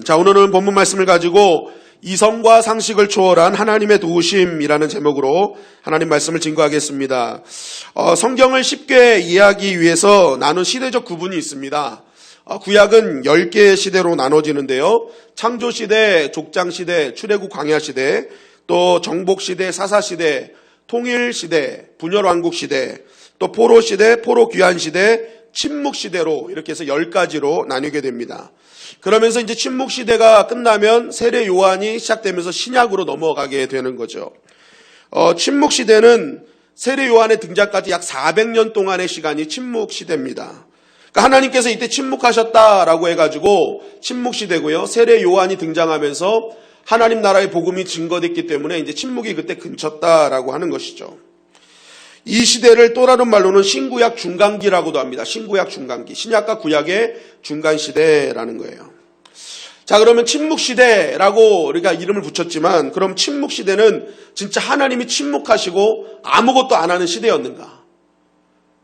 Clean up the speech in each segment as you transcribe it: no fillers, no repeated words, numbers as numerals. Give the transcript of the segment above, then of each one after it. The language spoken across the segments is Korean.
자, 오늘은 본문 말씀을 가지고 이성과 상식을 초월한 하나님의 도우심이라는 제목으로 하나님 말씀을 증거하겠습니다. 성경을 쉽게 이해하기 위해서 나눈 시대적 구분이 있습니다. 구약은 10개의 시대로 나눠지는데요. 창조시대, 족장시대, 출애굽 광야시대, 또 정복시대, 사사시대, 통일시대, 분열왕국시대, 또 포로시대, 포로귀환시대, 침묵시대로 이렇게 해서 10가지로 나뉘게 됩니다. 그러면서 이제 침묵시대가 끝나면 세례 요한이 시작되면서 신약으로 넘어가게 되는 거죠. 침묵시대는 세례 요한의 등장까지 약 400년 동안의 시간이 침묵시대입니다. 그러니까 하나님께서 이때 침묵하셨다라고 해가지고 침묵시대고요. 세례 요한이 등장하면서 하나님 나라의 복음이 증거됐기 때문에 이제 침묵이 그때 그쳤다라고 하는 것이죠. 이 시대를 또 다른 말로는 신구약 중간기라고도 합니다. 신구약 중간기. 신약과 구약의 중간시대라는 거예요. 자, 그러면 침묵시대라고 우리가 이름을 붙였지만 그럼 침묵시대는 진짜 하나님이 침묵하시고 아무것도 안 하는 시대였는가?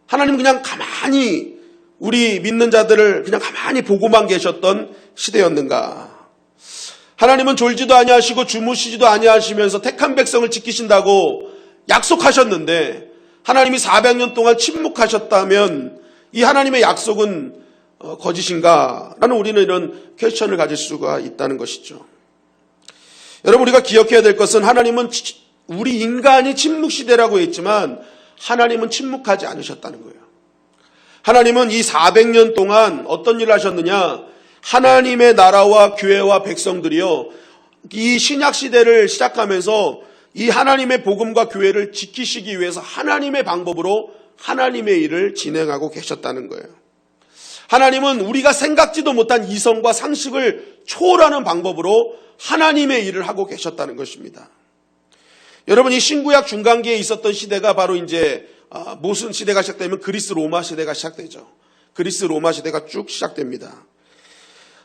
하나님 그냥 가만히 우리 믿는 자들을 그냥 가만히 보고만 계셨던 시대였는가? 하나님은 졸지도 아니하시고 주무시지도 아니하시면서 택한 백성을 지키신다고 약속하셨는데 하나님이 400년 동안 침묵하셨다면 이 하나님의 약속은 거짓인가? 라는 우리는 이런 퀘스천을 가질 수가 있다는 것이죠. 여러분, 우리가 기억해야 될 것은 하나님은 우리 인간이 침묵시대라고 했지만 하나님은 침묵하지 않으셨다는 거예요. 하나님은 이 400년 동안 어떤 일을 하셨느냐? 하나님의 나라와 교회와 백성들이요, 이 신약시대를 시작하면서 이 하나님의 복음과 교회를 지키시기 위해서 하나님의 방법으로 하나님의 일을 진행하고 계셨다는 거예요. 하나님은 우리가 생각지도 못한 이성과 상식을 초월하는 방법으로 하나님의 일을 하고 계셨다는 것입니다. 여러분, 이 신구약 중간기에 있었던 시대가 바로 이제 무슨 시대가 시작되면 그리스 로마 시대가 시작되죠. 그리스 로마 시대가 쭉 시작됩니다.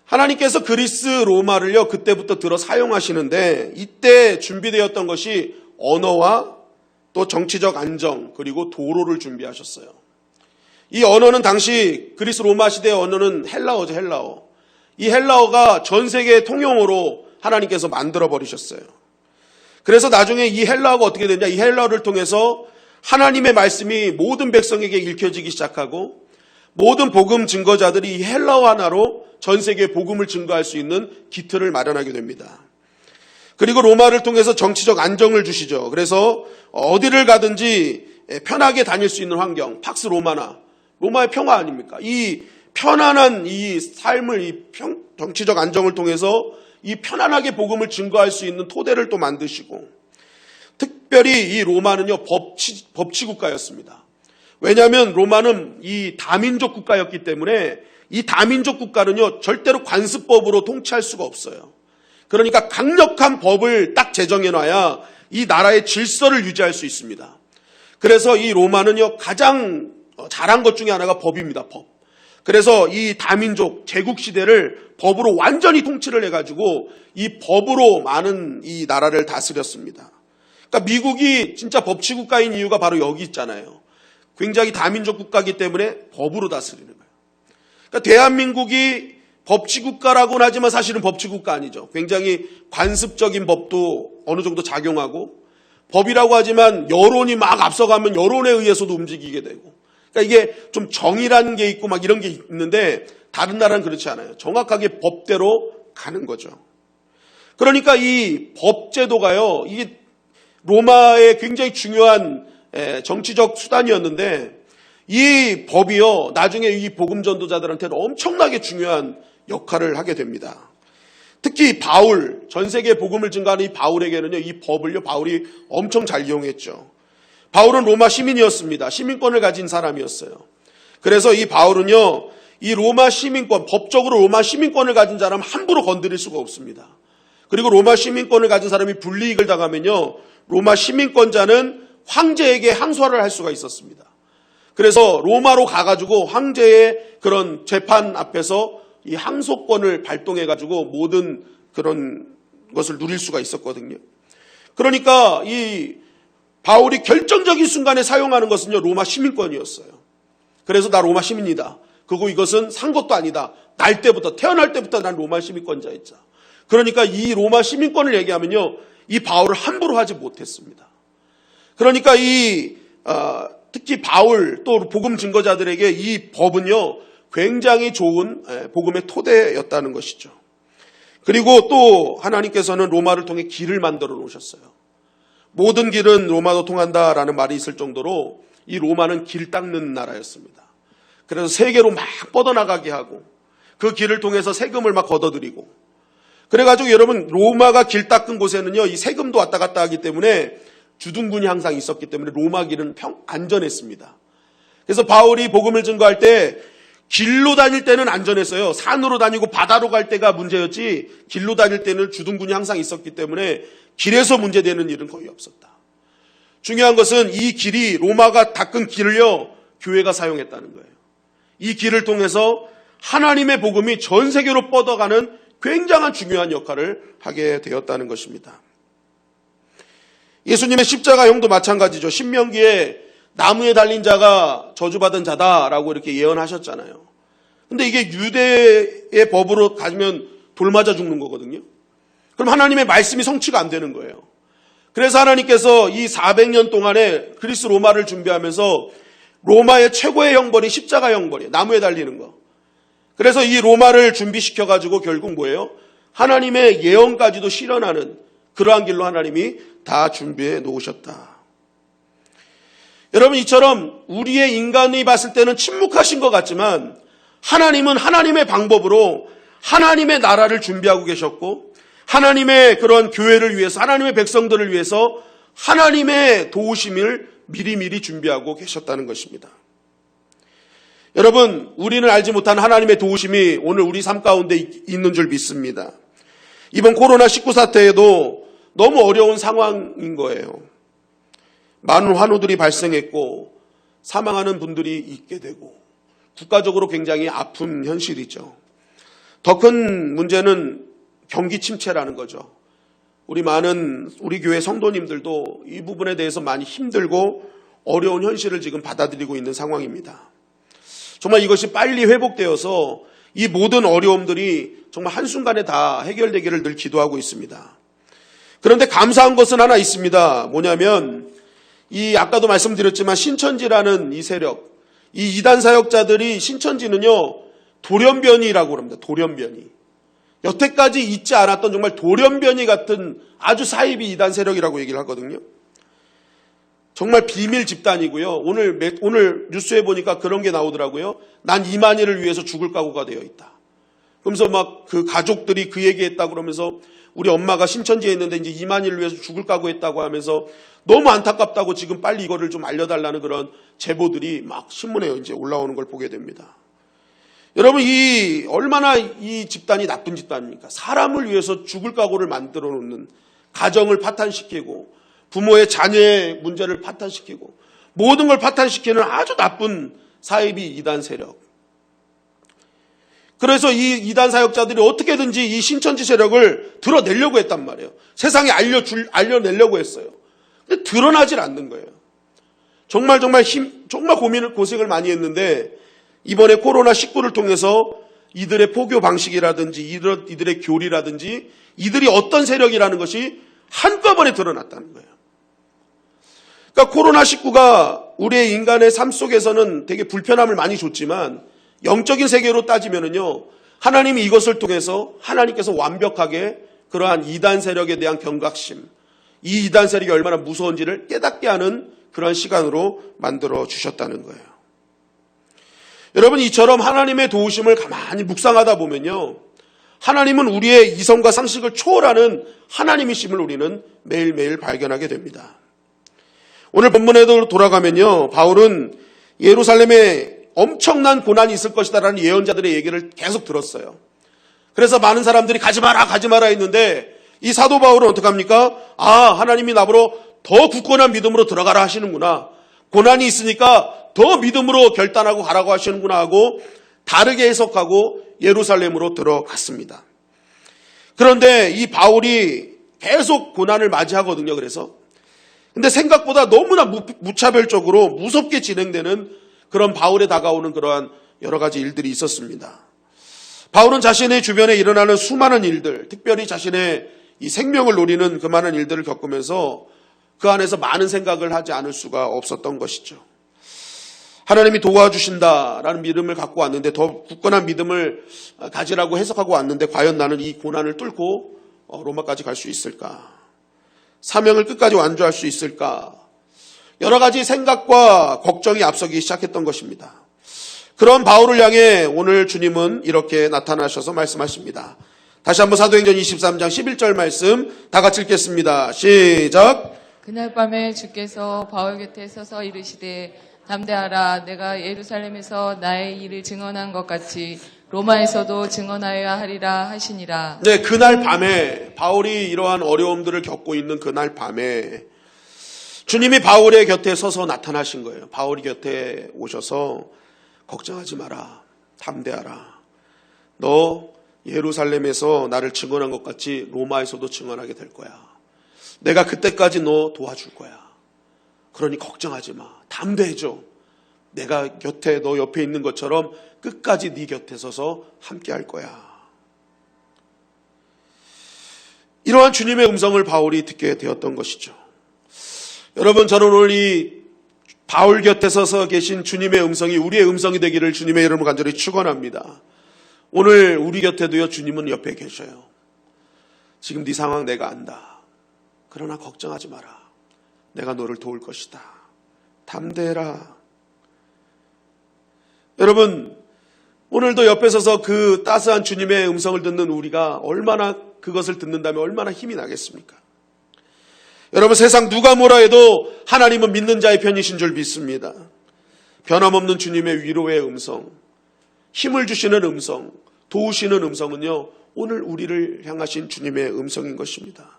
하나님께서 그리스 로마를요 그때부터 들어 사용하시는데 이때 준비되었던 것이 언어와 또 정치적 안정 그리고 도로를 준비하셨어요. 이 언어는 당시 그리스 로마 시대의 언어는 헬라어죠. 헬라어. 이 헬라어가 전 세계 통용어로 하나님께서 만들어 버리셨어요. 그래서 나중에 이 헬라어가 어떻게 되냐, 이 헬라어를 통해서 하나님의 말씀이 모든 백성에게 읽혀지기 시작하고 모든 복음 증거자들이 이 헬라어 하나로 전 세계에 복음을 증거할 수 있는 기틀을 마련하게 됩니다. 그리고 로마를 통해서 정치적 안정을 주시죠. 그래서 어디를 가든지 편하게 다닐 수 있는 환경, 팍스 로마나, 로마의 평화 아닙니까? 이 편안한 이 삶을, 이 정치적 안정을 통해서 이 편안하게 복음을 증거할 수 있는 토대를 또 만드시고, 특별히 이 로마는요 법치 국가였습니다. 왜냐하면 로마는 이 다민족 국가였기 때문에 이 다민족 국가는요 절대로 관습법으로 통치할 수가 없어요. 그러니까 강력한 법을 딱 제정해놔야 이 나라의 질서를 유지할 수 있습니다. 그래서 이 로마는요 가장 잘한 것 중에 하나가 법입니다. 법. 그래서 이 다민족 제국시대를 법으로 완전히 통치를 해가지고 이 법으로 많은 이 나라를 다스렸습니다. 그러니까 미국이 진짜 법치국가인 이유가 바로 여기 있잖아요. 굉장히 다민족 국가이기 때문에 법으로 다스리는 거예요. 그러니까 대한민국이 법치국가라고는 하지만 사실은 법치국가 아니죠. 굉장히 관습적인 법도 어느 정도 작용하고 법이라고 하지만 여론이 막 앞서가면 여론에 의해서도 움직이게 되고, 그러니까 이게 좀 정의라는 게 있고 막 이런 게 있는데 다른 나라는 그렇지 않아요. 정확하게 법대로 가는 거죠. 그러니까 이 법제도가요, 이게 로마의 굉장히 중요한 정치적 수단이었는데 이 법이요 나중에 이 복음 전도자들한테는 엄청나게 중요한 역할을 하게 됩니다. 특히 바울, 전 세계 복음을 증거하는 이 바울에게는요 이 법을요 바울이 엄청 잘 이용했죠. 바울은 로마 시민이었습니다. 시민권을 가진 사람이었어요. 그래서 이 바울은요 이 로마 시민권, 법적으로 로마 시민권을 가진 사람은 함부로 건드릴 수가 없습니다. 그리고 로마 시민권을 가진 사람이 불이익을 당하면요 로마 시민권자는 황제에게 항소를 할 수가 있었습니다. 그래서 로마로 가가지고 황제의 그런 재판 앞에서 이 항소권을 발동해가지고 모든 그런 것을 누릴 수가 있었거든요. 그러니까 이 바울이 결정적인 순간에 사용하는 것은요 로마 시민권이었어요. 그래서 나 로마 시민이다. 그리고 이것은 산 것도 아니다. 날 때부터, 태어날 때부터 난 로마 시민권자였자. 그러니까 이 로마 시민권을 얘기하면요, 이 바울을 함부로 하지 못했습니다. 그러니까 특히 바울 또 복음 증거자들에게 이 법은요, 굉장히 좋은 복음의 토대였다는 것이죠. 그리고 또 하나님께서는 로마를 통해 길을 만들어 놓으셨어요. 모든 길은 로마로 통한다라는 말이 있을 정도로 이 로마는 길 닦는 나라였습니다. 그래서 세계로 막 뻗어나가게 하고 그 길을 통해서 세금을 막 걷어들이고, 그래가지고 여러분, 로마가 길 닦은 곳에는요, 이 세금도 왔다 갔다 하기 때문에 주둔군이 항상 있었기 때문에 로마 길은 안전했습니다. 그래서 바울이 복음을 증거할 때 길로 다닐 때는 안전했어요. 산으로 다니고 바다로 갈 때가 문제였지, 길로 다닐 때는 주둔군이 항상 있었기 때문에 길에서 문제되는 일은 거의 없었다. 중요한 것은 이 길이, 로마가 닦은 길을요, 교회가 사용했다는 거예요. 이 길을 통해서 하나님의 복음이 전 세계로 뻗어가는 굉장한 중요한 역할을 하게 되었다는 것입니다. 예수님의 십자가형도 마찬가지죠. 신명기에 나무에 달린 자가 저주받은 자다라고 이렇게 예언하셨잖아요. 근데 이게 유대의 법으로 가면 돌 맞아 죽는 거거든요. 그럼 하나님의 말씀이 성취가 안 되는 거예요. 그래서 하나님께서 이 400년 동안에 그리스 로마를 준비하면서 로마의 최고의 형벌이 십자가 형벌이에요. 나무에 달리는 거. 그래서 이 로마를 준비시켜가지고 결국 뭐예요? 하나님의 예언까지도 실현하는 그러한 길로 하나님이 다 준비해 놓으셨다. 여러분, 이처럼 우리의 인간이 봤을 때는 침묵하신 것 같지만 하나님은 하나님의 방법으로 하나님의 나라를 준비하고 계셨고, 하나님의 그런 교회를 위해서, 하나님의 백성들을 위해서 하나님의 도우심을 미리미리 준비하고 계셨다는 것입니다. 여러분, 우리는 알지 못한 하나님의 도우심이 오늘 우리 삶 가운데 있는 줄 믿습니다. 이번 코로나19 사태에도 너무 어려운 상황인 거예요. 많은 환우들이 발생했고 사망하는 분들이 있게 되고 국가적으로 굉장히 아픈 현실이죠. 더 큰 문제는 경기 침체라는 거죠. 우리 교회 성도님들도 이 부분에 대해서 많이 힘들고 어려운 현실을 지금 받아들이고 있는 상황입니다. 정말 이것이 빨리 회복되어서 이 모든 어려움들이 정말 한순간에 다 해결되기를 늘 기도하고 있습니다. 그런데 감사한 것은 하나 있습니다. 뭐냐면 아까도 말씀드렸지만 신천지라는 이 세력, 이 이단 사역자들이, 신천지는요, 돌연변이라고 합니다. 돌연변이. 여태까지 있지 않았던 정말 돌연변이 같은 아주 사이비 이단 세력이라고 얘기를 하거든요. 정말 비밀 집단이고요. 오늘 뉴스에 보니까 그런 게 나오더라고요. 난 이만희를 위해서 죽을 각오가 되어 있다. 그러면서 막 그 가족들이 그 얘기했다고 그러면서 우리 엄마가 신천지에 있는데 이제 이만희를 위해서 죽을 각오했다고 하면서 너무 안타깝다고 지금 빨리 이거를 좀 알려달라는 그런 제보들이 막 신문에 이제 올라오는 걸 보게 됩니다. 여러분, 얼마나 이 집단이 나쁜 집단입니까? 사람을 위해서 죽을 각오를 만들어 놓는, 가정을 파탄시키고 부모의 자녀의 문제를 파탄시키고 모든 걸 파탄시키는 아주 나쁜 사이비 이단 세력. 그래서 이 이단 사역자들이 어떻게든지 이 신천지 세력을 드러내려고 했단 말이에요. 세상에 알려내려고 했어요. 근데 드러나질 않는 거예요. 정말 고생을 많이 했는데 이번에 코로나19를 통해서 이들의 포교 방식이라든지 이들의 교리라든지 이들이 어떤 세력이라는 것이 한꺼번에 드러났다는 거예요. 그러니까 코로나19가 우리의 인간의 삶 속에서는 되게 불편함을 많이 줬지만 영적인 세계로 따지면은요, 하나님이 이것을 통해서 하나님께서 완벽하게 그러한 이단 세력에 대한 경각심, 이 이단 세력이 얼마나 무서운지를 깨닫게 하는 그러한 시간으로 만들어 주셨다는 거예요. 여러분, 이처럼 하나님의 도우심을 가만히 묵상하다 보면요, 하나님은 우리의 이성과 상식을 초월하는 하나님이심을 우리는 매일매일 발견하게 됩니다. 오늘 본문에도 돌아가면요, 바울은 예루살렘에 엄청난 고난이 있을 것이다라는 예언자들의 얘기를 계속 들었어요. 그래서 많은 사람들이 가지 마라 했는데 이 사도 바울은 어떻게 합니까? 하나님이 나보러 더 굳건한 믿음으로 들어가라 하시는구나. 고난이 있으니까 더 믿음으로 결단하고 가라고 하시는구나 하고 다르게 해석하고 예루살렘으로 들어갔습니다. 그런데 이 바울이 계속 고난을 맞이하거든요. 근데 생각보다 너무나 무차별적으로 무섭게 진행되는 그런 바울에 다가오는 그러한 여러 가지 일들이 있었습니다. 바울은 자신의 주변에 일어나는 수많은 일들, 특별히 자신의 이 생명을 노리는 그 많은 일들을 겪으면서 그 안에서 많은 생각을 하지 않을 수가 없었던 것이죠. 하나님이 도와주신다라는 믿음을 갖고 왔는데, 더 굳건한 믿음을 가지라고 해석하고 왔는데, 과연 나는 이 고난을 뚫고 로마까지 갈 수 있을까? 사명을 끝까지 완주할 수 있을까? 여러 가지 생각과 걱정이 앞서기 시작했던 것입니다. 그런 바울을 향해 오늘 주님은 이렇게 나타나셔서 말씀하십니다. 다시 한번 사도행전 23장 11절 말씀 다 같이 읽겠습니다. 시작. 그날 밤에 주께서 바울 곁에 서서 이르시되 담대하라. 내가 예루살렘에서 나의 일을 증언한 것 같이 로마에서도 증언하여야 하리라 하시니라. 네, 그날 밤에 바울이 이러한 어려움들을 겪고 있는 그날 밤에 주님이 바울의 곁에 서서 나타나신 거예요. 바울이 곁에 오셔서 걱정하지 마라. 담대하라. 너 예루살렘에서 나를 증언한 것 같이 로마에서도 증언하게 될 거야. 내가 그때까지 너 도와줄 거야. 그러니 걱정하지 마. 담대해져. 내가 곁에 너 옆에 있는 것처럼 끝까지 네 곁에 서서 함께 할 거야. 이러한 주님의 음성을 바울이 듣게 되었던 것이죠. 여러분, 저는 오늘 이 바울 곁에 서서 계신 주님의 음성이 우리의 음성이 되기를 주님의 이름으로 간절히 축원합니다. 오늘 우리 곁에도요, 주님은 옆에 계셔요. 지금 네 상황 내가 안다. 그러나 걱정하지 마라. 내가 너를 도울 것이다. 담대해라. 여러분, 오늘도 옆에 서서 그 따스한 주님의 음성을 듣는 우리가 얼마나 그것을 듣는다면 얼마나 힘이 나겠습니까? 여러분, 세상 누가 뭐라 해도 하나님은 믿는 자의 편이신 줄 믿습니다. 변함없는 주님의 위로의 음성, 힘을 주시는 음성, 도우시는 음성은요, 오늘 우리를 향하신 주님의 음성인 것입니다.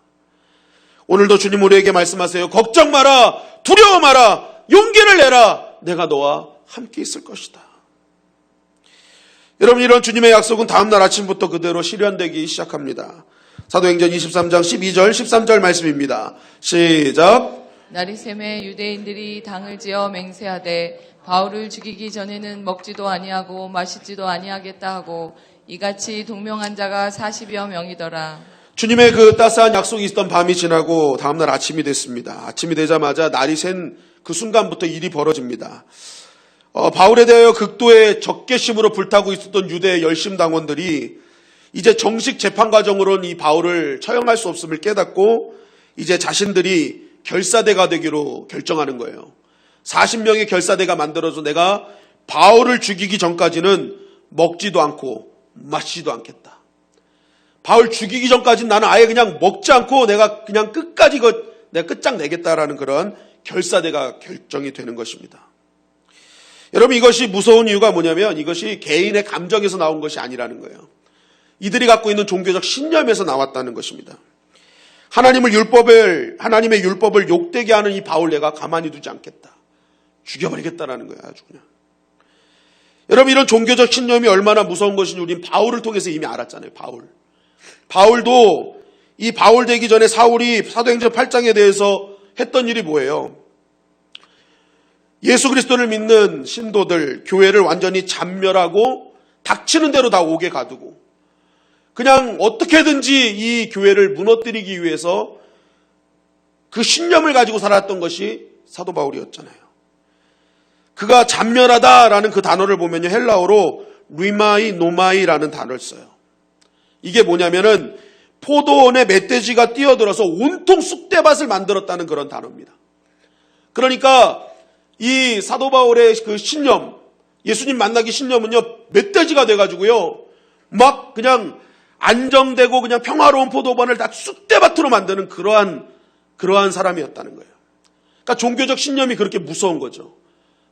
오늘도 주님 우리에게 말씀하세요. 걱정 마라, 두려워 마라, 용기를 내라. 내가 너와 함께 있을 것이다. 여러분, 이런 주님의 약속은 다음날 아침부터 그대로 실현되기 시작합니다. 사도행전 23장 12절 13절 말씀입니다. 시작. 날이 새매 유대인들이 당을 지어 맹세하되 바울을 죽이기 전에는 먹지도 아니하고 마시지도 아니하겠다 하고 이같이 동명한 자가 40여 명이더라. 주님의 그 따스한 약속이 있었던 밤이 지나고 다음날 아침이 됐습니다. 아침이 되자마자 날이 샌 그 순간부터 일이 벌어집니다. 바울에 대하여 극도의 적개심으로 불타고 있었던 유대의 열심당원들이 이제 정식 재판 과정으로는 이 바울을 처형할 수 없음을 깨닫고 이제 자신들이 결사대가 되기로 결정하는 거예요. 40명의 결사대가 만들어서 내가 바울을 죽이기 전까지는 먹지도 않고 마시지도 않겠다. 바울 죽이기 전까지는 나는 아예 그냥 먹지 않고 내가 그냥 끝까지 내가 끝장내겠다라는 그런 결사대가 결정이 되는 것입니다. 여러분, 이것이 무서운 이유가 뭐냐면 이것이 개인의 감정에서 나온 것이 아니라는 거예요. 이들이 갖고 있는 종교적 신념에서 나왔다는 것입니다. 하나님의 율법을 욕되게 하는 이 바울 내가 가만히 두지 않겠다. 죽여버리겠다라는 거예요. 아주 그냥. 여러분, 이런 종교적 신념이 얼마나 무서운 것인지 우리는 바울을 통해서 이미 알았잖아요. 바울도 이 바울 되기 전에 사울이 사도행전 8장에 대해서 했던 일이 뭐예요? 예수 그리스도를 믿는 신도들, 교회를 완전히 잔멸하고 닥치는 대로 다 옥에 가두고 그냥 어떻게든지 이 교회를 무너뜨리기 위해서 그 신념을 가지고 살았던 것이 사도 바울이었잖아요. 그가 잔멸하다라는 그 단어를 보면요, 헬라어로 리마이 노마이라는 단어를 써요. 이게 뭐냐면은 포도원에 멧돼지가 뛰어들어서 온통 쑥대밭을 만들었다는 그런 단어입니다. 그러니까 이 사도 바울의 그 신념, 예수님 만나기 신념은요, 멧돼지가 돼가지고요, 막 그냥 안정되고 그냥 평화로운 포도원을 다 쑥대밭으로 만드는 그러한 사람이었다는 거예요. 그러니까 종교적 신념이 그렇게 무서운 거죠.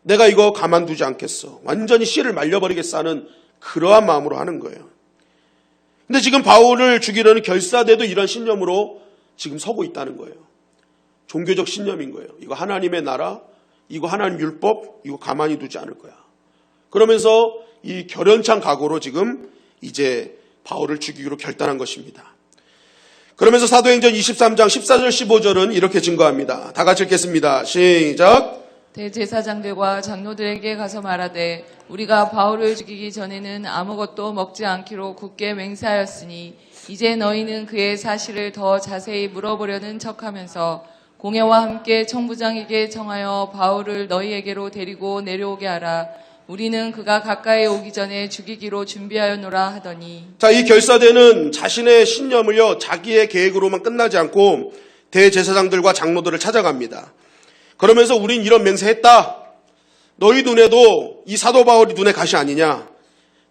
내가 이거 가만두지 않겠어. 완전히 씨를 말려버리겠어 하는 그러한 마음으로 하는 거예요. 근데 지금 바울을 죽이려는 결사대도 이런 신념으로 지금 서고 있다는 거예요. 종교적 신념인 거예요. 이거 하나님의 나라, 이거 하나님 율법, 이거 가만히 두지 않을 거야. 그러면서 이 결연찬 각오로 지금 이제 바울을 죽이기로 결단한 것입니다. 그러면서 사도행전 23장 14절 15절은 이렇게 증거합니다. 다 같이 읽겠습니다. 시작. 대제사장들과 장로들에게 가서 말하되 우리가 바울을 죽이기 전에는 아무것도 먹지 않기로 굳게 맹세하였으니 이제 너희는 그의 사실을 더 자세히 물어보려는 척하면서 공회와 함께 청부장에게 청하여 바울을 너희에게로 데리고 내려오게 하라. 우리는 그가 가까이 오기 전에 죽이기로 준비하였노라 하더니. 자, 이 결사대는 자신의 신념을요, 자기의 계획으로만 끝나지 않고 대제사장들과 장로들을 찾아갑니다. 그러면서 우린 이런 맹세했다. 너희 눈에도 이 사도 바울이 눈에 가시 아니냐.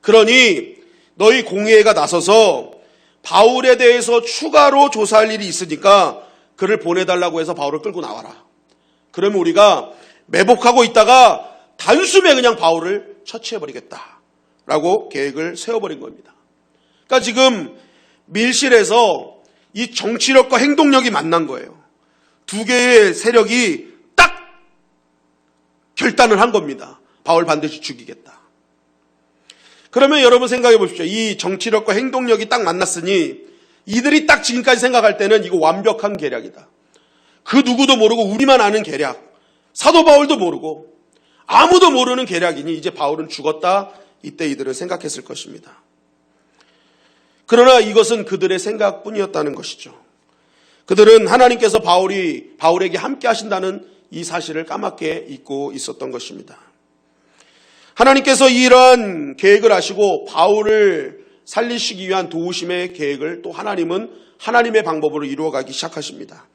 그러니 너희 공회가 나서서 바울에 대해서 추가로 조사할 일이 있으니까 그를 보내달라고 해서 바울을 끌고 나와라. 그러면 우리가 매복하고 있다가 단숨에 그냥 바울을 처치해버리겠다라고 계획을 세워버린 겁니다. 그러니까 지금 밀실에서 이 정치력과 행동력이 만난 거예요. 두 개의 세력이 딱 결단을 한 겁니다. 바울 반드시 죽이겠다. 그러면 여러분 생각해 보십시오. 이 정치력과 행동력이 딱 만났으니 이들이 딱 지금까지 생각할 때는 이거 완벽한 계략이다. 그 누구도 모르고 우리만 아는 계략. 사도 바울도 모르고 아무도 모르는 계략이니 이제 바울은 죽었다. 이때 이들은 생각했을 것입니다. 그러나 이것은 그들의 생각뿐이었다는 것이죠. 그들은 하나님께서 바울에게 함께 하신다는 이 사실을 까맣게 잊고 있었던 것입니다. 하나님께서 이러한 계획을 하시고 바울을 살리시기 위한 도우심의 계획을 또 하나님은 하나님의 방법으로 이루어가기 시작하십니다.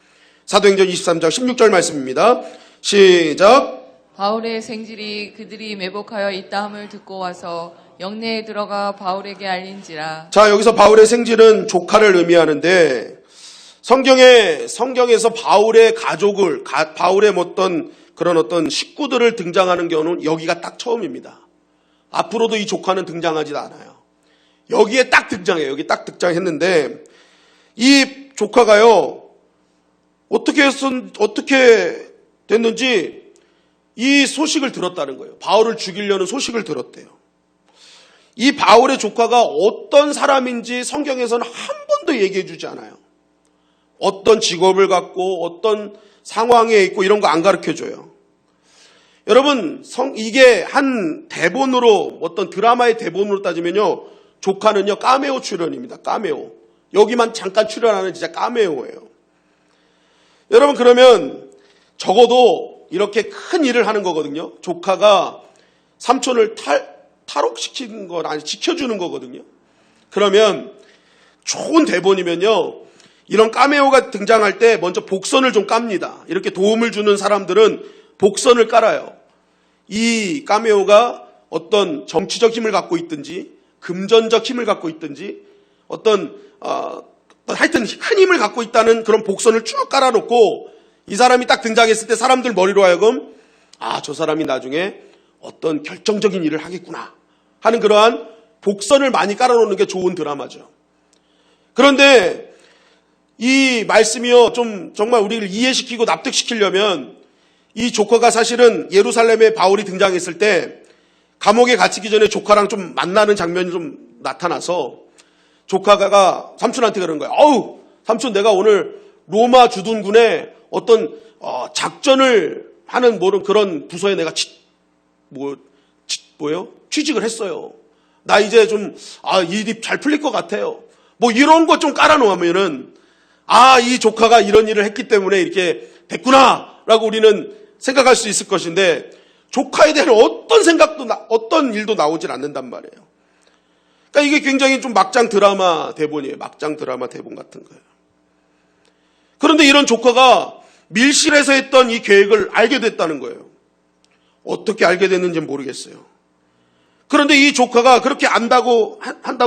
사도행전 23장 16절 말씀입니다. 시작. 바울의 생질이 그들이 매복하여 있다함을 듣고 와서 영내에 들어가 바울에게 알린지라. 자, 여기서 바울의 생질은 조카를 의미하는데 성경에서 바울의 가족을, 바울의 어떤 식구들을 등장하는 경우는 여기가 딱 처음입니다. 앞으로도 이 조카는 등장하지 않아요. 여기에 딱 등장해요. 여기 딱 등장했는데 이 조카가요, 어떻게 됐는지 이 소식을 들었다는 거예요. 바울을 죽이려는 소식을 들었대요. 이 바울의 조카가 어떤 사람인지 성경에서는 한 번도 얘기해 주지 않아요. 어떤 직업을 갖고 어떤 상황에 있고 이런 거 안 가르쳐 줘요. 여러분, 이게 한 대본으로, 어떤 드라마의 대본으로 따지면요, 조카는요, 카메오 출연입니다. 카메오. 여기만 잠깐 출연하는 진짜 카메오예요. 여러분, 그러면 적어도 이렇게 큰 일을 하는 거거든요. 조카가 삼촌을 탈옥시키는 건 아니, 지켜주는 거거든요. 그러면 좋은 대본이면요, 이런 카메오가 등장할 때 먼저 복선을 좀 깝니다. 이렇게 도움을 주는 사람들은 복선을 깔아요. 이 카메오가 어떤 정치적 힘을 갖고 있든지 금전적 힘을 갖고 있든지 하여튼 큰 힘을 갖고 있다는 그런 복선을 쭉 깔아놓고 이 사람이 딱 등장했을 때 사람들 머리로 하여금 저 사람이 나중에 어떤 결정적인 일을 하겠구나 하는 그러한 복선을 많이 깔아놓는 게 좋은 드라마죠. 그런데 이 말씀이요, 좀 정말 우리를 이해시키고 납득시키려면 이 조카가 사실은 예루살렘에 바울이 등장했을 때 감옥에 갇히기 전에 조카랑 좀 만나는 장면이 좀 나타나서 조카가 삼촌한테 그런 거예요. 삼촌, 내가 오늘 로마 주둔군에 어떤 작전을 하는 그런 부서에 내가 취직을 했어요. 나 이제 좀 일이 잘 풀릴 것 같아요. 이런 것 좀 깔아놓으면은 이 조카가 이런 일을 했기 때문에 이렇게 됐구나라고 우리는 생각할 수 있을 것인데 조카에 대한 어떤 일도 나오질 않는단 말이에요. 그러니까 이게 굉장히 좀 막장 드라마 대본이에요. 막장 드라마 대본 같은 거예요. 그런데 이런 조카가 밀실에서 했던 이 계획을 알게 됐다는 거예요. 어떻게 알게 됐는지는 모르겠어요. 그런데 이 조카가 그렇게 한다고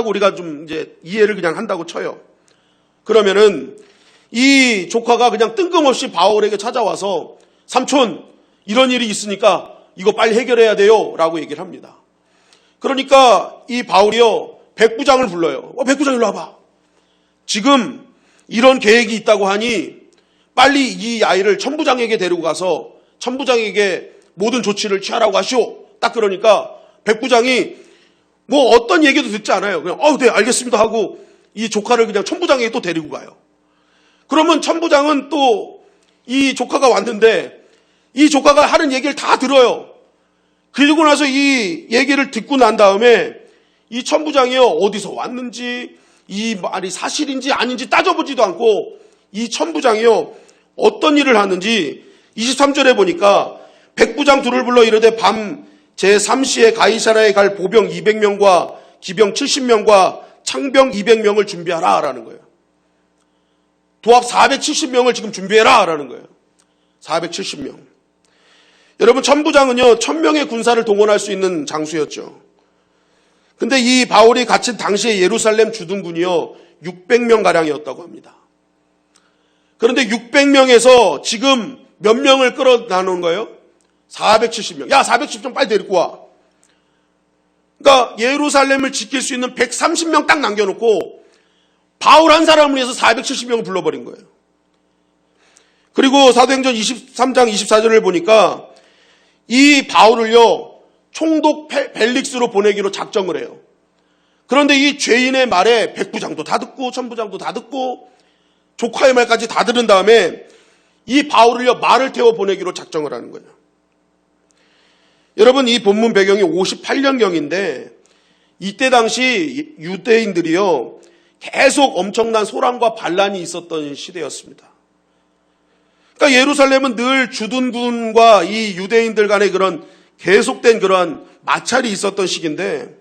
우리가 좀 이제 이해를 그냥 한다고 쳐요. 그러면은 이 조카가 그냥 뜬금없이 바울에게 찾아와서 삼촌, 이런 일이 있으니까 이거 빨리 해결해야 돼요 라고 얘기를 합니다. 그러니까 이 바울이요, 백부장을 불러요. 백부장 일로 와봐. 지금 이런 계획이 있다고 하니 빨리 이 아이를 천부장에게 데리고 가서 천부장에게 모든 조치를 취하라고 하시오. 딱 그러니까 백부장이 어떤 얘기도 듣지 않아요. 그냥 네, 알겠습니다 하고 이 조카를 그냥 천부장에게 또 데리고 가요. 그러면 천부장은 또 이 조카가 왔는데 이 조카가 하는 얘기를 다 들어요. 그리고 나서 이 얘기를 듣고 난 다음에 이 천부장이요, 어디서 왔는지 이 말이 사실인지 아닌지 따져보지도 않고 이 천부장이요, 어떤 일을 하는지 23절에 보니까 백부장 둘을 불러 이르되 밤 제3시에 가이사라에 갈 보병 200명과 기병 70명과 창병 200명을 준비하라 라는 거예요. 도합 470명을 지금 준비해라 라는 거예요. 470명. 여러분, 천부장은요 1000명의 군사를 동원할 수 있는 장수였죠. 근데 이 바울이 갇힌 당시에 예루살렘 주둔군이요 600명가량이었다고 합니다. 그런데 600명에서 지금 몇 명을 끌어나눈 거예요? 470명. 야, 470명 빨리 데리고 와. 그러니까 예루살렘을 지킬 수 있는 130명 딱 남겨놓고 바울 한 사람을 위해서 470명을 불러버린 거예요. 그리고 사도행전 23장 24절을 보니까 이 바울을요 총독 벨릭스로 보내기로 작정을 해요. 그런데 이 죄인의 말에 백부장도 다 듣고 천부장도 다 듣고 조카의 말까지 다 들은 다음에 이 바울을요 말을 태워 보내기로 작정을 하는 거예요. 여러분, 이 본문 배경이 58년경인데 이때 당시 유대인들이요 계속 엄청난 소란과 반란이 있었던 시대였습니다. 그러니까 예루살렘은 늘 주둔군과 이 유대인들 간의 그런 계속된 그러한 마찰이 있었던 시기인데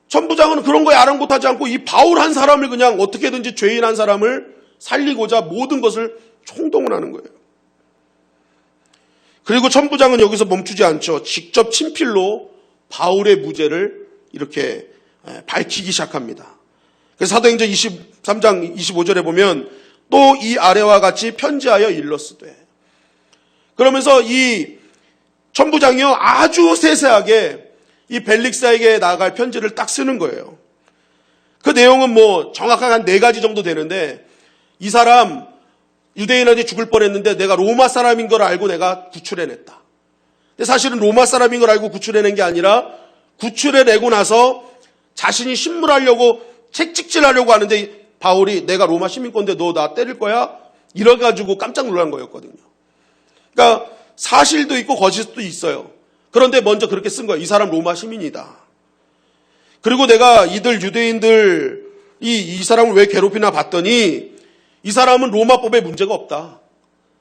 천부장은 그런 거에 아랑곳하지 않고 이 바울 한 사람을 그냥 어떻게든지 죄인 한 사람을 살리고자 모든 것을 총동원하는 거예요. 그리고 천부장은 여기서 멈추지 않죠. 직접 친필로 바울의 무죄를 이렇게 밝히기 시작합니다. 그래서 사도행전 23장 25절에 보면 또 이 아래와 같이 편지하여 일렀으되, 그러면서 이 천부장이요 아주 세세하게 이 벨릭사에게 나아갈 편지를 딱 쓰는 거예요. 그 내용은 뭐 정확하게 한 4가지 정도 되는데, 이 사람 유대인한테 죽을 뻔했는데 내가 로마 사람인 걸 알고 내가 구출해냈다. 근데 사실은 로마 사람인 걸 알고 구출해낸 게 아니라 구출해내고 나서 자신이 신문하려고 책찍질하려고 하는데 바울이 내가 로마 시민권인데 너 나 때릴 거야? 이래가지고 깜짝 놀란 거였거든요. 그러니까 사실도 있고 거짓도 있어요. 그런데 먼저 그렇게 쓴 거예요. 이 사람 로마 시민이다. 그리고 내가 이들 유대인들이 이 사람을 왜 괴롭히나 봤더니 이 사람은 로마법에 문제가 없다.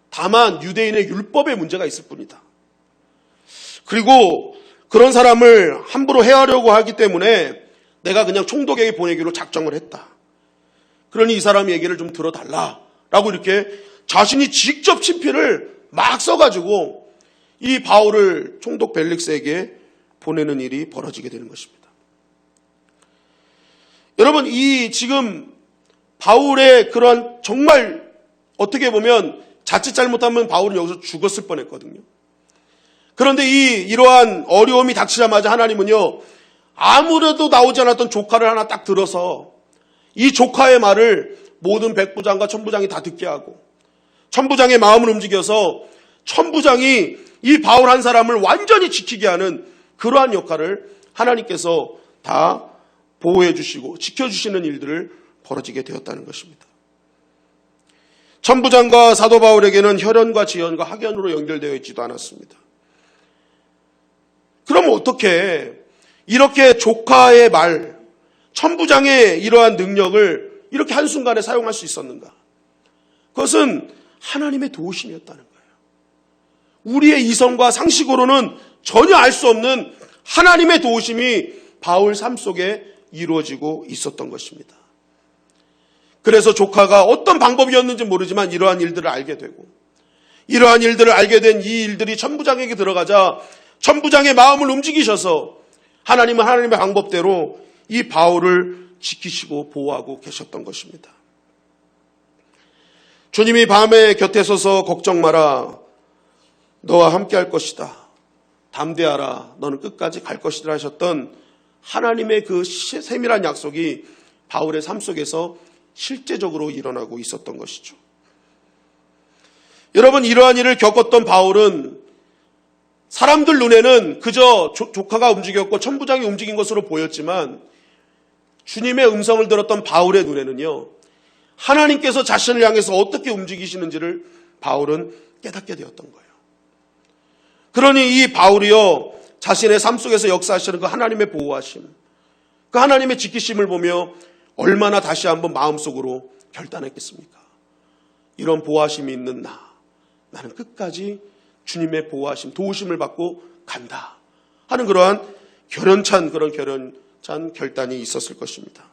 다만 유대인의 율법에 문제가 있을 뿐이다. 그리고 그런 사람을 함부로 해하려고 하기 때문에 내가 그냥 총독에게 보내기로 작정을 했다. 그러니 이 사람 얘기를 좀 들어달라라고 이렇게 자신이 직접 친필을 막 써가지고 이 바울을 총독 벨릭스에게 보내는 일이 벌어지게 되는 것입니다. 여러분, 이 지금 바울의 그런 정말 어떻게 보면 자칫 잘못하면 바울은 여기서 죽었을 뻔했거든요. 그런데 이러한 어려움이 닥치자마자 하나님은요 아무래도 나오지 않았던 조카를 하나 딱 들어서 이 조카의 말을 모든 백부장과 천부장이 다 듣게 하고 천부장의 마음을 움직여서 천부장이 이 바울 한 사람을 완전히 지키게 하는 그러한 역할을 하나님께서 다 보호해 주시고 지켜주시는 일들을 벌어지게 되었다는 것입니다. 천부장과 사도 바울에게는 혈연과 지연과 학연으로 연결되어 있지도 않았습니다. 그럼 어떻게 이렇게 조카의 말, 천부장의 이러한 능력을 이렇게 한순간에 사용할 수 있었는가? 그것은 하나님의 도우심이었다는 거예요. 우리의 이성과 상식으로는 전혀 알 수 없는 하나님의 도우심이 바울 삶 속에 이루어지고 있었던 것입니다. 그래서 조카가 어떤 방법이었는지 모르지만 이러한 일들을 알게 되고, 이러한 일들을 알게 된 이 일들이 천부장에게 들어가자 천부장의 마음을 움직이셔서 하나님은 하나님의 방법대로 이 바울을 지키시고 보호하고 계셨던 것입니다. 주님이 밤에 곁에 서서 걱정 마라, 너와 함께 할 것이다, 담대하라, 너는 끝까지 갈 것이라 하셨던 하나님의 그 세밀한 약속이 바울의 삶 속에서 실제적으로 일어나고 있었던 것이죠. 여러분, 이러한 일을 겪었던 바울은 사람들 눈에는 그저 조카가 움직였고 천부장이 움직인 것으로 보였지만 주님의 음성을 들었던 바울의 눈에는요 하나님께서 자신을 향해서 어떻게 움직이시는지를 바울은 깨닫게 되었던 거예요. 그러니 이 바울이요, 자신의 삶 속에서 역사하시는 그 하나님의 보호하심, 그 하나님의 지키심을 보며 얼마나 다시 한번 마음속으로 결단했겠습니까? 이런 보호하심이 있는 나는 끝까지 주님의 보호하심, 도우심을 받고 간다 하는 그러한 결연찬 결단이 있었을 것입니다.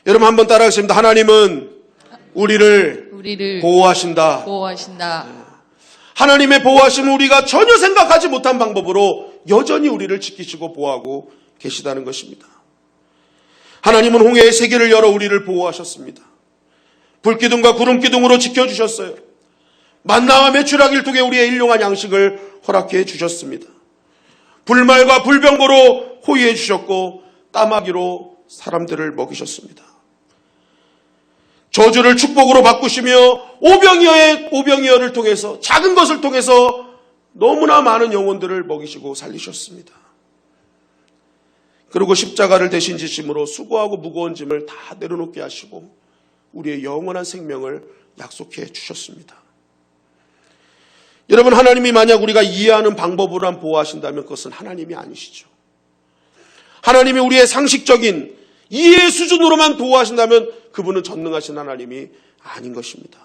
여러분 한번 따라하겠습니다. 하나님은 우리를 보호하신다. 하나님의 보호하심은 우리가 전혀 생각하지 못한 방법으로 여전히 우리를 지키시고 보호하고 계시다는 것입니다. 하나님은 홍해의 세계를 열어 우리를 보호하셨습니다. 불기둥과 구름기둥으로 지켜주셨어요. 만나와 메추라기를 통해 우리의 일용할 양식을 허락해 주셨습니다. 불말과 불병거로 호위해 주셨고 까마귀로 사람들을 먹이셨습니다. 저주를 축복으로 바꾸시며 오병이어를 통해서, 작은 것을 통해서 너무나 많은 영혼들을 먹이시고 살리셨습니다. 그리고 십자가를 대신 지심으로 수고하고 무거운 짐을 다 내려놓게 하시고 우리의 영원한 생명을 약속해 주셨습니다. 여러분, 하나님이 만약 우리가 이해하는 방법으로만 보호하신다면 그것은 하나님이 아니시죠. 하나님이 우리의 상식적인 이해 수준으로만 보호하신다면 그분은 전능하신 하나님이 아닌 것입니다.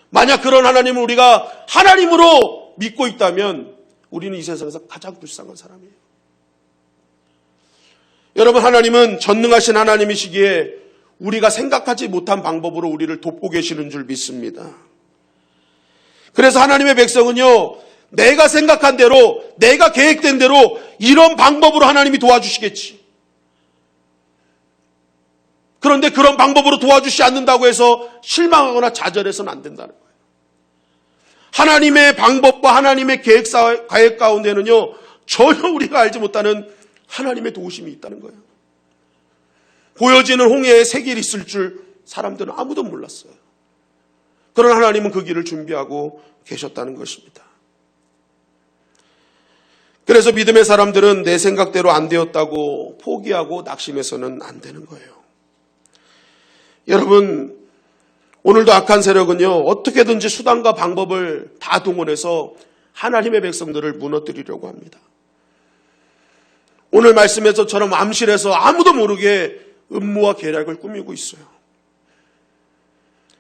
만약 그런 하나님을 우리가 하나님으로 믿고 있다면 우리는 이 세상에서 가장 불쌍한 사람이에요. 여러분, 하나님은 전능하신 하나님이시기에 우리가 생각하지 못한 방법으로 우리를 돕고 계시는 줄 믿습니다. 그래서 하나님의 백성은요, 내가 생각한 대로, 내가 계획된 대로 이런 방법으로 하나님이 도와주시겠지. 그런데 그런 방법으로 도와주시지 않는다고 해서 실망하거나 좌절해서는 안 된다는 거예요. 하나님의 방법과 하나님의 계획 가운데는요, 전혀 우리가 알지 못하는 하나님의 도우심이 있다는 거예요. 보여지는 홍해에 새 길이 있을 줄 사람들은 아무도 몰랐어요. 그러나 하나님은 그 길을 준비하고 계셨다는 것입니다. 그래서 믿음의 사람들은 내 생각대로 안 되었다고 포기하고 낙심해서는 안 되는 거예요. 여러분, 오늘도 악한 세력은요, 어떻게든지 수단과 방법을 다 동원해서 하나님의 백성들을 무너뜨리려고 합니다. 오늘 말씀에서처럼 암실에서 아무도 모르게 음모와 계략을 꾸미고 있어요.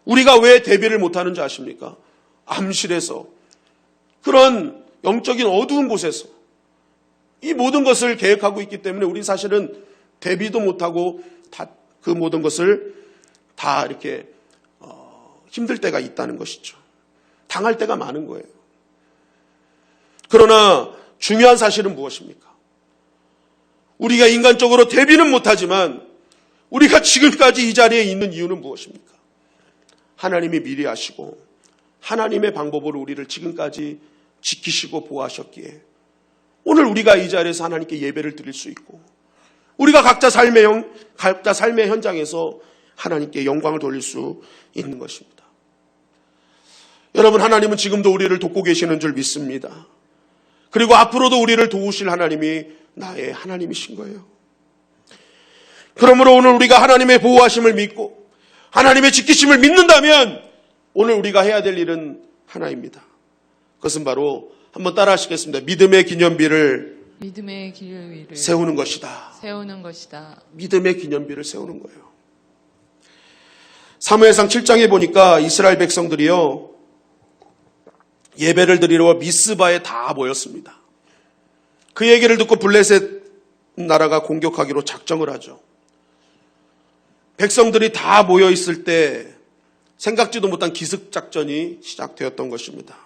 우리가 왜 대비를 못하는지 아십니까? 암실에서, 그런 영적인 어두운 곳에서 이 모든 것을 계획하고 있기 때문에 우리 사실은 대비도 못하고 그 모든 것을 다 이렇게 힘들 때가 있다는 것이죠. 당할 때가 많은 거예요. 그러나 중요한 사실은 무엇입니까? 우리가 인간적으로 대비는 못하지만 우리가 지금까지 이 자리에 있는 이유는 무엇입니까? 하나님이 미리 아시고 하나님의 방법으로 우리를 지금까지 지키시고 보호하셨기에 오늘 우리가 이 자리에서 하나님께 예배를 드릴 수 있고 우리가 각자 삶의 현장에서 하나님께 영광을 돌릴 수 있는 것입니다. 여러분, 하나님은 지금도 우리를 돕고 계시는 줄 믿습니다. 그리고 앞으로도 우리를 도우실 하나님이 나의 하나님이신 거예요. 그러므로 오늘 우리가 하나님의 보호하심을 믿고 하나님의 지키심을 믿는다면 오늘 우리가 해야 될 일은 하나입니다. 그것은 바로 한번 따라 하시겠습니다. 믿음의 기념비를 세우는 것이다. 믿음의 기념비를 세우는 거예요. 사무엘상 7장에 보니까 이스라엘 백성들이요, 예배를 드리러 미스바에 다 모였습니다. 그 얘기를 듣고 블레셋 나라가 공격하기로 작정을 하죠. 백성들이 다 모여 있을 때 생각지도 못한 기습작전이 시작되었던 것입니다.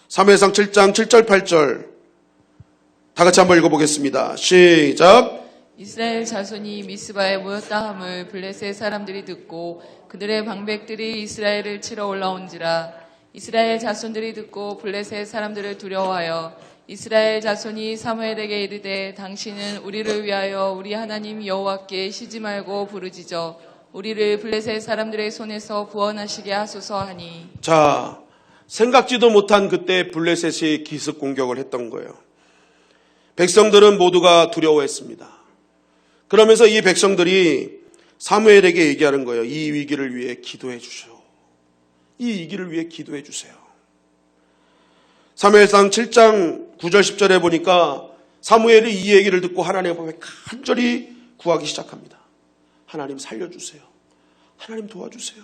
사무엘상 7장 7절 8절 다 같이 한번 읽어보겠습니다. 시작. 이스라엘 자손이 미스바에 모였다 함을 블레셋 사람들이 듣고 그들의 방백들이 이스라엘을 치러 올라온지라. 이스라엘 자손들이 듣고 블레셋 사람들을 두려워하여 이스라엘 자손이 사무엘에게 이르되 당신은 우리를 위하여 우리 하나님 여호와께 쉬지 말고 부르짖어 우리를 블레셋 사람들의 손에서 구원하시게 하소서 하니. 자, 생각지도 못한 그때 블레셋이 기습 공격을 했던 거예요. 백성들은 모두가 두려워했습니다. 그러면서 이 백성들이 사무엘에게 얘기하는 거예요. 이 위기를 위해 기도해 주시오. 이 위기를 위해 기도해 주세요. 사무엘상 7장 9절 10절에 보니까 사무엘이 이 얘기를 듣고 하나님 앞에 간절히 구하기 시작합니다. 하나님 살려주세요. 하나님 도와주세요.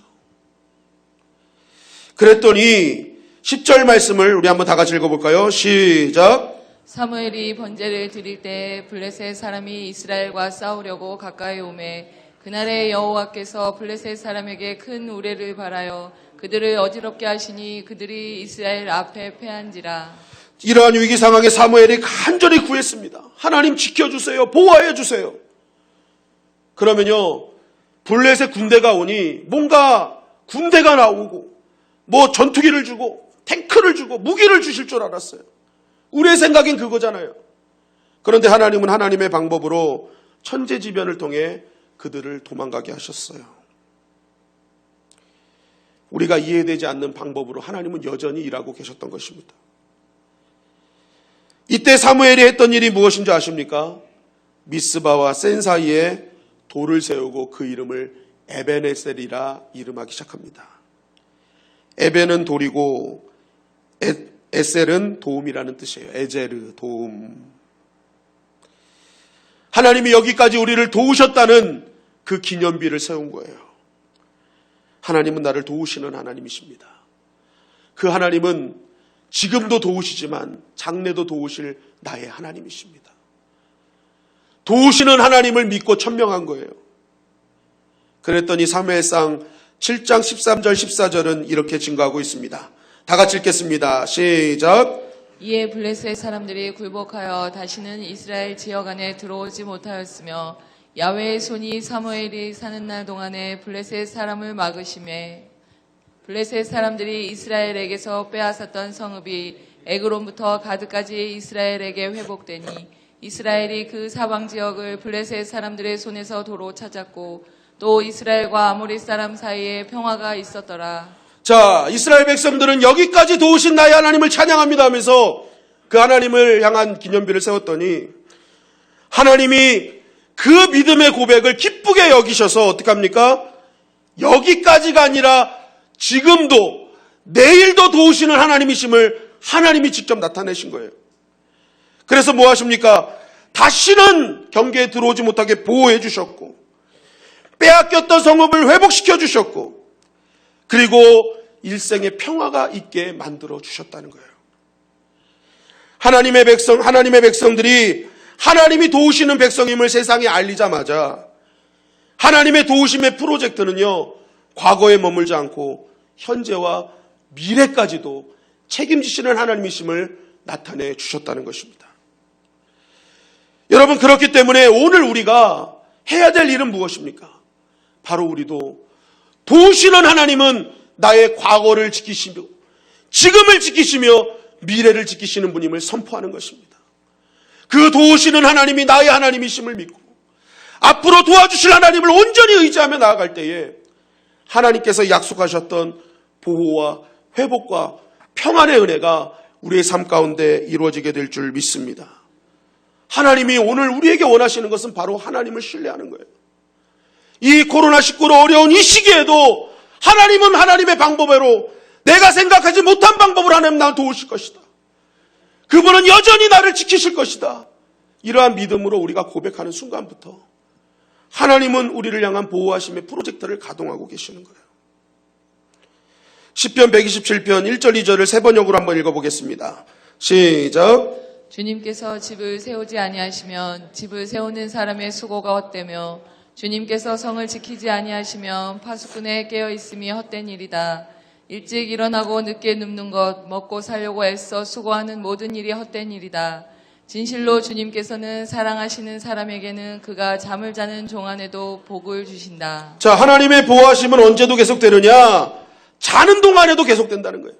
그랬더니 10절 말씀을 우리 한번 다 같이 읽어볼까요? 시작. 사무엘이 번제를 드릴 때 블레셋 사람이 이스라엘과 싸우려고 가까이 오매 그날에 여호와께서 블레셋 사람에게 큰 우레를 발하여 그들을 어지럽게 하시니 그들이 이스라엘 앞에 패한지라. 이러한 위기 상황에 사무엘이 간절히 구했습니다. 하나님 지켜주세요. 보호해 주세요. 그러면요, 블레셋 군대가 오니 뭔가 군대가 나오고 뭐 전투기를 주고 탱크를 주고 무기를 주실 줄 알았어요. 우리의 생각엔 그거잖아요. 그런데 하나님은 하나님의 방법으로 천재지변을 통해 그들을 도망가게 하셨어요. 우리가 이해되지 않는 방법으로 하나님은 여전히 일하고 계셨던 것입니다. 이때 사무엘이 했던 일이 무엇인지 아십니까? 미스바와 센 사이에 돌을 세우고 그 이름을 에벤에셀이라 이름하기 시작합니다. 에벤은 돌이고 에셀은 도움이라는 뜻이에요. 에제르, 도움. 하나님이 여기까지 우리를 도우셨다는 그 기념비를 세운 거예요. 하나님은 나를 도우시는 하나님이십니다. 그 하나님은 지금도 도우시지만 장래도 도우실 나의 하나님이십니다. 도우시는 하나님을 믿고 천명한 거예요. 그랬더니 사무엘상 7장 13절 14절은 이렇게 증거하고 있습니다. 다 같이 읽겠습니다. 시작. 이에 블레셋 사람들이 굴복하여 다시는 이스라엘 지역 안에 들어오지 못하였으며 야훼의 손이 사무엘이 사는 날 동안에 블레셋 사람을 막으심에 블레셋 사람들이 이스라엘에게서 빼앗았던 성읍이 에그론부터 가드까지 이스라엘에게 회복되니 이스라엘이 그 사방 지역을 블레셋 사람들의 손에서 도로 찾았고 또 이스라엘과 아모리 사람 사이에 평화가 있었더라. 자, 이스라엘 백성들은 여기까지 도우신 나의 하나님을 찬양합니다 하면서 그 하나님을 향한 기념비를 세웠더니 하나님이 그 믿음의 고백을 기쁘게 여기셔서 어떻게 합니까? 여기까지가 아니라 지금도 내일도 도우시는 하나님이심을 하나님이 직접 나타내신 거예요. 그래서 뭐 하십니까? 다시는 경계에 들어오지 못하게 보호해 주셨고 빼앗겼던 성읍을 회복시켜 주셨고 그리고 일생의 평화가 있게 만들어 주셨다는 거예요. 하나님의 백성들이 하나님이 도우시는 백성임을 세상에 알리자마자 하나님의 도우심의 프로젝트는요, 과거에 머물지 않고 현재와 미래까지도 책임지시는 하나님이심을 나타내 주셨다는 것입니다. 여러분, 그렇기 때문에 오늘 우리가 해야 될 일은 무엇입니까? 바로 우리도 도우시는 하나님은 나의 과거를 지키시며 지금을 지키시며 미래를 지키시는 분임을 선포하는 것입니다. 그 도우시는 하나님이 나의 하나님이심을 믿고 앞으로 도와주실 하나님을 온전히 의지하며 나아갈 때에 하나님께서 약속하셨던 보호와 회복과 평안의 은혜가 우리의 삶 가운데 이루어지게 될 줄 믿습니다. 하나님이 오늘 우리에게 원하시는 것은 바로 하나님을 신뢰하는 거예요. 이 코로나19로 어려운 이 시기에도 하나님은 하나님의 방법으로 내가 생각하지 못한 방법으로 하나님 나를 도우실 것이다. 그분은 여전히 나를 지키실 것이다. 이러한 믿음으로 우리가 고백하는 순간부터 하나님은 우리를 향한 보호하심의 프로젝트를 가동하고 계시는 거예요. 시편 127편 1절 2절을 세 번역으로 한번 읽어보겠습니다. 시작. 주님께서 집을 세우지 아니하시면 집을 세우는 사람의 수고가 헛되며 주님께서 성을 지키지 아니하시면 파수꾼에 깨어 있음이 헛된 일이다. 일찍 일어나고 늦게 눕는 것, 먹고 살려고 애써 수고하는 모든 일이 헛된 일이다. 진실로 주님께서는 사랑하시는 사람에게는 그가 잠을 자는 종 안에도 복을 주신다. 자, 하나님의 보호하심은 언제도 계속되느냐? 자는 동안에도 계속된다는 거예요.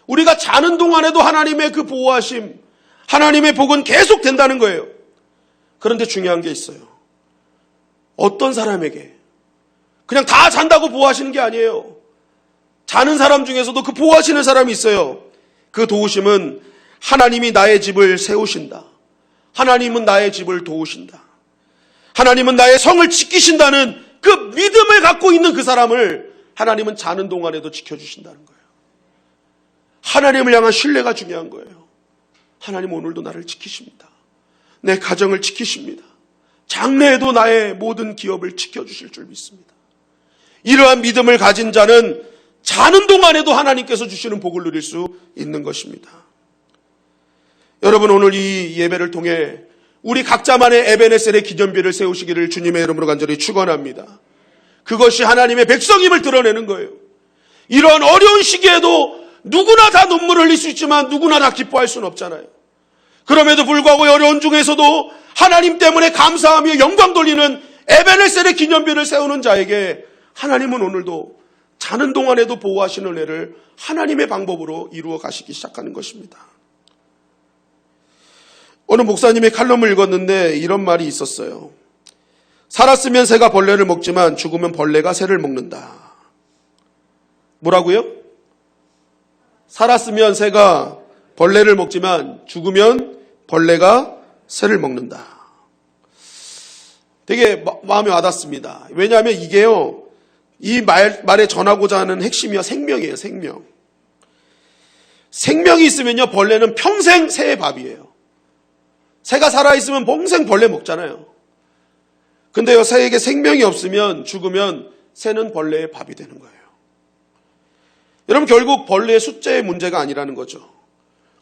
우리가 자는 동안에도 하나님의 그 보호하심, 하나님의 복은 계속된다는 거예요. 그런데 중요한 게 있어요. 어떤 사람에게 그냥 다 잔다고 보호하시는 게 아니에요. 자는 사람 중에서도 그 보호하시는 사람이 있어요. 그 도우심은 하나님이 나의 집을 세우신다. 하나님은 나의 집을 도우신다. 하나님은 나의 성을 지키신다는 그 믿음을 갖고 있는 그 사람을 하나님은 자는 동안에도 지켜주신다는 거예요. 하나님을 향한 신뢰가 중요한 거예요. 하나님 오늘도 나를 지키십니다. 내 가정을 지키십니다. 장래에도 나의 모든 기업을 지켜주실 줄 믿습니다. 이러한 믿음을 가진 자는 자는 동안에도 하나님께서 주시는 복을 누릴 수 있는 것입니다. 여러분, 오늘 이 예배를 통해 우리 각자만의 에베네셀의 기념비를 세우시기를 주님의 이름으로 간절히 축원합니다. 그것이 하나님의 백성임을 드러내는 거예요. 이러한 어려운 시기에도 누구나 다 눈물을 흘릴 수 있지만 누구나 다 기뻐할 수는 없잖아요. 그럼에도 불구하고 어려운 중에서도 하나님 때문에 감사하며 영광 돌리는 에베네셀의 기념비를 세우는 자에게 하나님은 오늘도 자는 동안에도 보호하시는 은혜를 하나님의 방법으로 이루어 가시기 시작하는 것입니다. 어느 목사님의 칼럼을 읽었는데 이런 말이 있었어요. 살았으면 새가 벌레를 먹지만 죽으면 벌레가 새를 먹는다. 뭐라고요? 살았으면 새가 벌레를 먹지만 죽으면 벌레가 새를 먹는다. 되게 마음에 와닿습니다. 왜냐하면 이게요, 이 말에 전하고자 하는 핵심이요, 생명이에요, 생명. 생명이 있으면요, 벌레는 평생 새의 밥이에요. 새가 살아있으면 평생 벌레 먹잖아요. 근데요, 새에게 생명이 없으면, 죽으면 새는 벌레의 밥이 되는 거예요. 여러분, 결국 벌레의 숫자의 문제가 아니라는 거죠.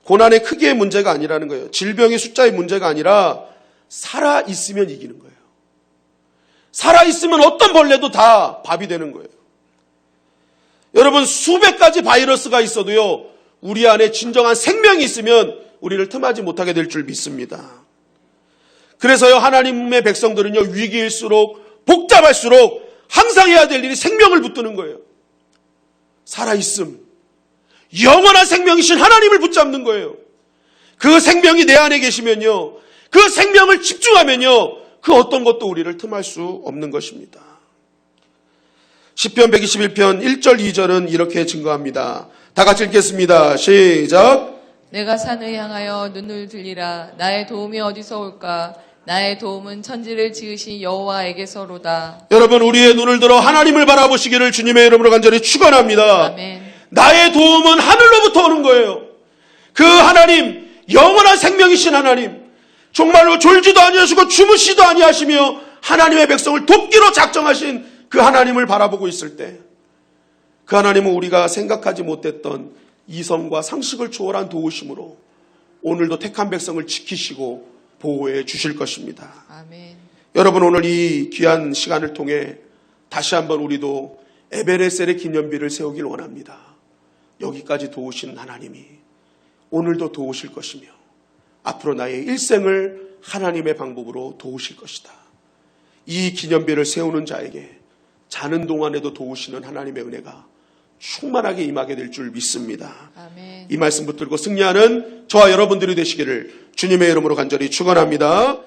고난의 크기의 문제가 아니라는 거예요. 질병의 숫자의 문제가 아니라 살아있으면 이기는 거예요. 살아있으면 어떤 벌레도 다 밥이 되는 거예요. 여러분, 수백 가지 바이러스가 있어도요, 우리 안에 진정한 생명이 있으면 우리를 틈하지 못하게 될 줄 믿습니다. 그래서요, 하나님의 백성들은요, 위기일수록 복잡할수록 항상 해야 될 일이 생명을 붙드는 거예요. 살아있음, 영원한 생명이신 하나님을 붙잡는 거예요. 그 생명이 내 안에 계시면요, 그 생명을 집중하면요, 그 어떤 것도 우리를 틈할 수 없는 것입니다. 시편 121편 1절 2절은 이렇게 증거합니다. 다 같이 읽겠습니다. 시작. 내가 산을 향하여 눈을 들리라. 나의 도움이 어디서 올까? 나의 도움은 천지를 지으신 여호와에게서로다. 여러분, 우리의 눈을 들어 하나님을 바라보시기를 주님의 이름으로 간절히 축원합니다. 아멘. 나의 도움은 하늘로부터 오는 거예요. 그 하나님, 영원한 생명이신 하나님, 정말로 졸지도 아니하시고 주무시도 아니하시며 하나님의 백성을 돕기로 작정하신 그 하나님을 바라보고 있을 때, 그 하나님은 우리가 생각하지 못했던 이성과 상식을 초월한 도우심으로 오늘도 택한 백성을 지키시고 보호해 주실 것입니다. 아멘. 여러분, 오늘 이 귀한 시간을 통해 다시 한번 우리도 에베네셀의 기념비를 세우길 원합니다. 여기까지 도우신 하나님이 오늘도 도우실 것이며 앞으로 나의 일생을 하나님의 방법으로 도우실 것이다. 이 기념비를 세우는 자에게 자는 동안에도 도우시는 하나님의 은혜가 충만하게 임하게 될 줄 믿습니다. 아멘. 이 말씀 붙들고 승리하는 저와 여러분들이 되시기를 주님의 이름으로 간절히 축원합니다.